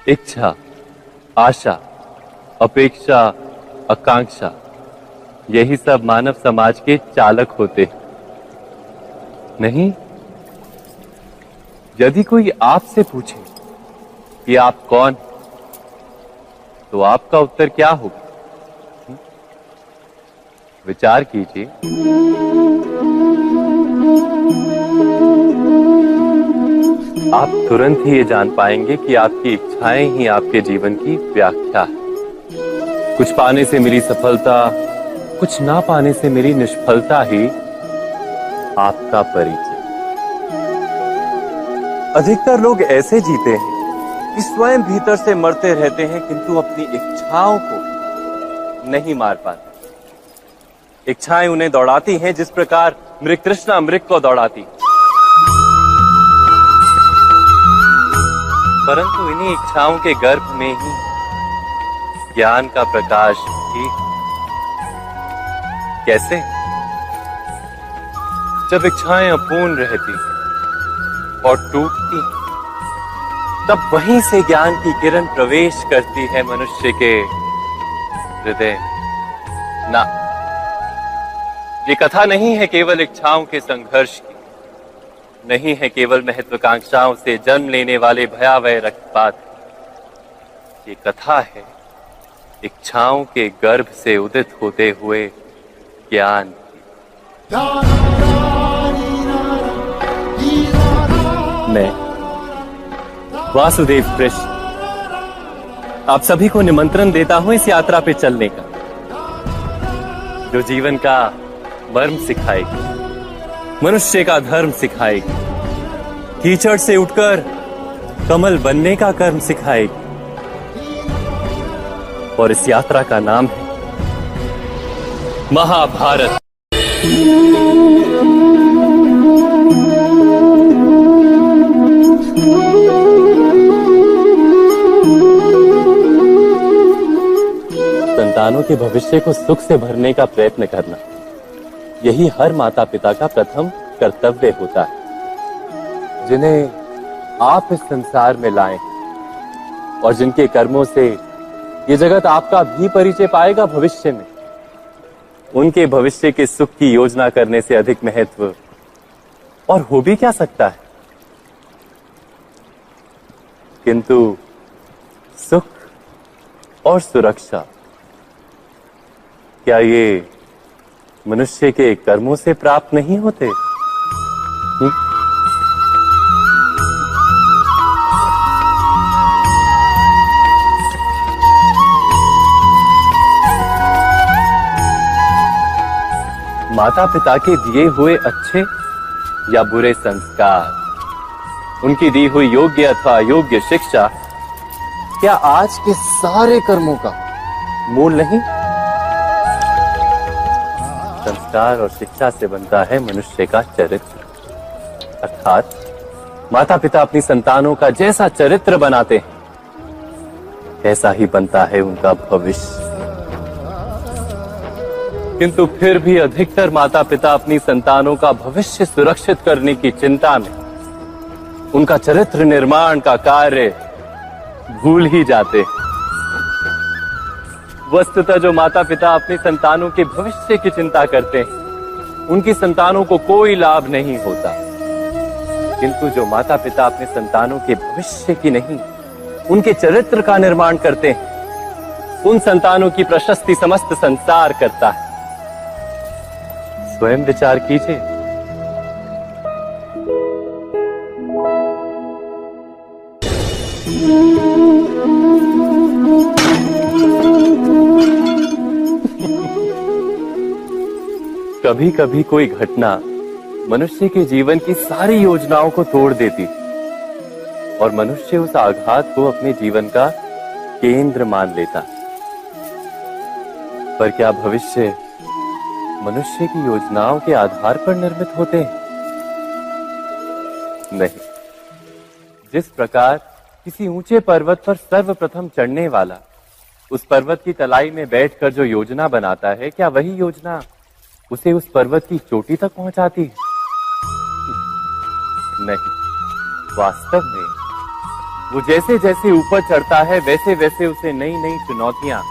इच्छा, आशा, अपेक्षा, आकांक्षा, यही सब मानव समाज के चालक होते हैं। नहीं, यदि कोई आपसे पूछे कि आप कौन, तो आपका उत्तर क्या होगा? विचार कीजिए। आप तुरंत ही ये जान पाएंगे कि आपकी इच्छाएं ही आपके जीवन की व्याख्या है। कुछ पाने से मिली सफलता, कुछ ना पाने से मिली निष्फलता ही आपका परिचय। अधिकतर लोग ऐसे जीते हैं कि स्वयं भीतर से मरते रहते हैं, किंतु अपनी इच्छाओं को नहीं मार पाते। इच्छाएं उन्हें दौड़ाती हैं जिस प्रकार मृग तृष्णा मृग को दौड़ाती। परंतु इन्हीं इच्छाओं के गर्भ में ही ज्ञान का प्रकाश भी। कैसे? जब इच्छाएं अपूर्ण रहती और टूटती, तब वहीं से ज्ञान की किरण प्रवेश करती है मनुष्य के हृदय। ना, ये कथा नहीं है केवल इच्छाओं के संघर्ष की, नहीं है केवल महत्वाकांक्षाओं से जन्म लेने वाले भयावह रक्तपात। ये कथा है इच्छाओं के गर्भ से उदित होते हुए ज्ञान की। मैं वासुदेव कृष्ण आप सभी को निमंत्रण देता हूं इस यात्रा पे चलने का, जो जीवन का मर्म सिखाएगी, मनुष्य का धर्म सिखाएगी, कीचड़ से उठकर कमल बनने का कर्म सिखाएगी। और इस यात्रा का नाम है महाभारत। संतानों के भविष्य को सुख से भरने का प्रयत्न करना, यही हर माता पिता का प्रथम कर्तव्य होता है, जिन्हें आप इस संसार में लाएं और जिनके कर्मों से ये जगत आपका भी परिचय पाएगा भविष्य में। उनके भविष्य के सुख की योजना करने से अधिक महत्व और हो भी क्या सकता है। किंतु सुख और सुरक्षा, क्या ये मनुष्य के कर्मों से प्राप्त नहीं होते? माता पिता के दिए हुए अच्छे या बुरे संस्कार, उनकी दी हुई योग्य अथवा अयोग्य शिक्षा, क्या आज के सारे कर्मों का मूल नहीं? संस्कार और शिक्षा से बनता है मनुष्य का चरित्र। अर्थात माता पिता अपनी संतानों का जैसा चरित्र बनाते हैं, ऐसा ही बनता है उनका भविष्य। किंतु फिर भी अधिकतर माता पिता अपनी संतानों का भविष्य सुरक्षित करने की चिंता में उनका चरित्र निर्माण का कार्य भूल ही जाते हैं। वस्तुतः जो माता पिता अपनी संतानों के भविष्य की चिंता करते हैं, उनकी संतानों को कोई लाभ नहीं होता। किंतु जो माता पिता अपने संतानों के भविष्य की नहीं, उनके चरित्र का निर्माण करते हैं, उन संतानों की प्रशस्ति समस्त संसार करता है। स्वयं विचार कीजिए। कभी कभी कोई घटना मनुष्य के जीवन की सारी योजनाओं को तोड़ देती और मनुष्य उस आघात को अपने जीवन का केंद्र मान लेता। पर क्या भविष्य मनुष्य की योजनाओं के आधार पर निर्मित होते हैं? नहीं। जिस प्रकार किसी ऊंचे पर्वत पर सर्वप्रथम चढ़ने वाला उस पर्वत की तलाई में बैठकर जो योजना बनाता है, क्या वही योजना उसे उस पर्वत की चोटी तक पहुंचाती है? नहीं। वास्तव में वो जैसे जैसे ऊपर चढ़ता है वैसे वैसे उसे नई नई चुनौतियां,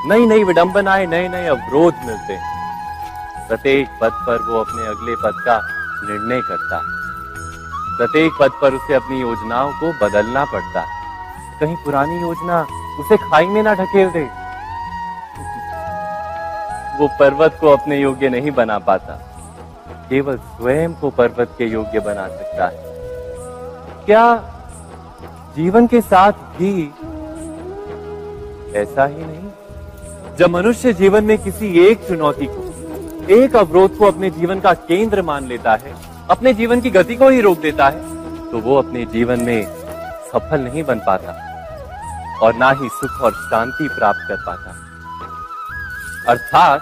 नई नई विडंबनाएं, नए नए अवरोध मिलते हैं। प्रत्येक पद पर वो अपने अगले पद का निर्णय करता है। प्रत्येक पद पर उसे अपनी योजनाओं को बदलना पड़ता है। कहीं पुरानी योजना उसे खाई में ना ढकेल दे। वो पर्वत को अपने योग्य नहीं बना पाता, केवल स्वयं को पर्वत के योग्य बना सकता है। क्या जीवन के साथ भी ऐसा ही नहीं? जब मनुष्य जीवन में किसी एक चुनौती को, एक अवरोध को अपने जीवन का केंद्र मान लेता है, अपने जीवन की गति को ही रोक देता है, तो वो अपने जीवन में सफल नहीं बन पाता और ना ही सुख और शांति प्राप्त कर पाता। अर्थात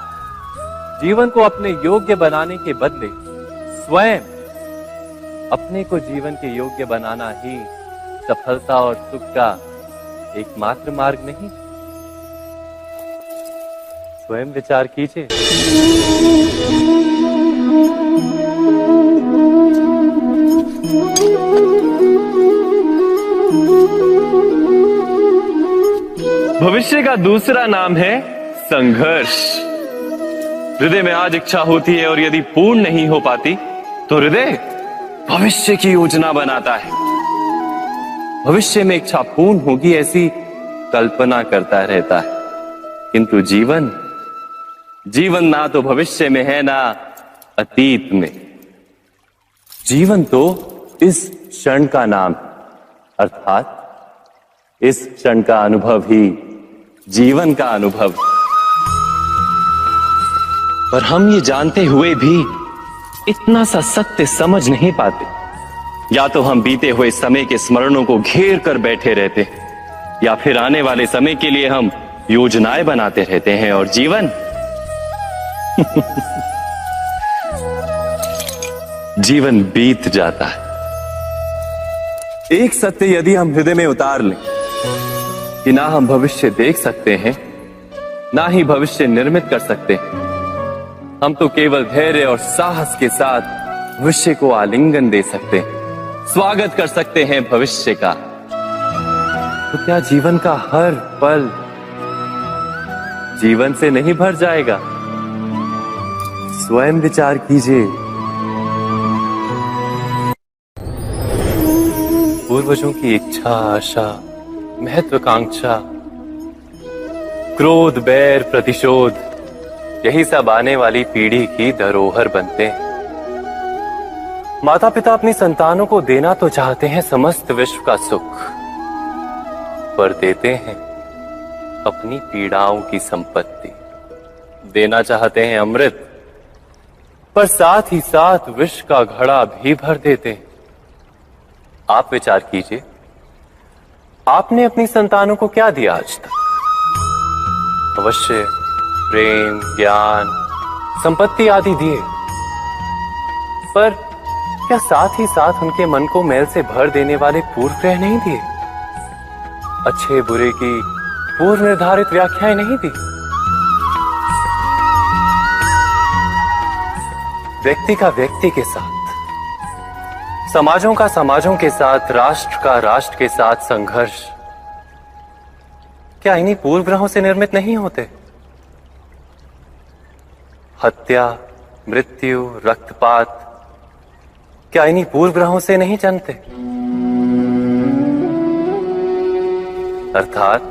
जीवन को अपने योग्य बनाने के बदले स्वयं अपने को जीवन के योग्य बनाना ही सफलता और सुख का एकमात्र मार्ग नहीं। स्वयं विचार कीजिए। भविष्य का दूसरा नाम है संघर्ष। हृदय में आज इच्छा होती है और यदि पूर्ण नहीं हो पाती तो हृदय भविष्य की योजना बनाता है। भविष्य में इच्छा पूर्ण होगी ऐसी कल्पना करता रहता है, किंतु जीवन ना तो भविष्य में है ना अतीत में। जीवन तो इस क्षण का नाम है, अर्थात इस क्षण का अनुभव ही जीवन का अनुभव। पर हम ये जानते हुए भी इतना सा सत्य समझ नहीं पाते। या तो हम बीते हुए समय के स्मरणों को घेर कर बैठे रहते, या फिर आने वाले समय के लिए हम योजनाएं बनाते रहते हैं और जीवन जीवन बीत जाता है। एक सत्य यदि हम हृदय में उतार लें कि ना हम भविष्य देख सकते हैं, ना ही भविष्य निर्मित कर सकते हैं, हम तो केवल धैर्य और साहस के साथ भविष्य को आलिंगन दे सकते हैं, स्वागत कर सकते हैं भविष्य का। तो क्या जीवन का हर पल जीवन से नहीं भर जाएगा? स्वयं विचार कीजिए। पूर्वजों की इच्छा, आशा, महत्वाकांक्षा, क्रोध, बैर, प्रतिशोध, यही सब आने वाली पीढ़ी की धरोहर बनते हैं। माता पिता अपनी संतानों को देना तो चाहते हैं समस्त विश्व का सुख, पर देते हैं अपनी पीड़ाओं की संपत्ति। देना चाहते हैं अमृत, पर साथ ही साथ विष का घड़ा भी भर देते हैं। आप विचार कीजिए, आपने अपनी संतानों को क्या दिया आज तक? अवश्य प्रेम, ज्ञान, संपत्ति आदि दिए, पर क्या साथ ही साथ उनके मन को मैल से भर देने वाले पूर्व ग्रह नहीं दिए? अच्छे बुरे की पूर्व निर्धारित व्याख्याएं नहीं दी? व्यक्ति का व्यक्ति के साथ, समाजों का समाजों के साथ, राष्ट्र का राष्ट्र के साथ संघर्ष क्या इन्हीं पूर्व ग्रहों से निर्मित नहीं होते? हत्या, मृत्यु, रक्तपात क्या इन्हीं पूर्व ग्रहों से नहीं जन्मते? अर्थात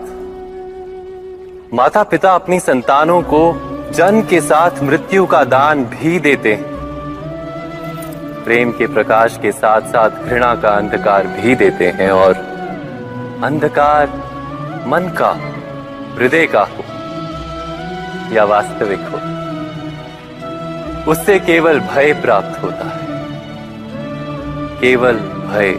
माता पिता अपनी संतानों को जन्म के साथ मृत्यु का दान भी देते हैं। प्रेम के प्रकाश के साथ साथ घृणा का अंधकार भी देते हैं, और अंधकार मन का, हृदय का हो या वास्तविक हो, उससे केवल भय प्राप्त होता है, केवल भय।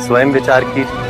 स्वयं विचार कीजिए।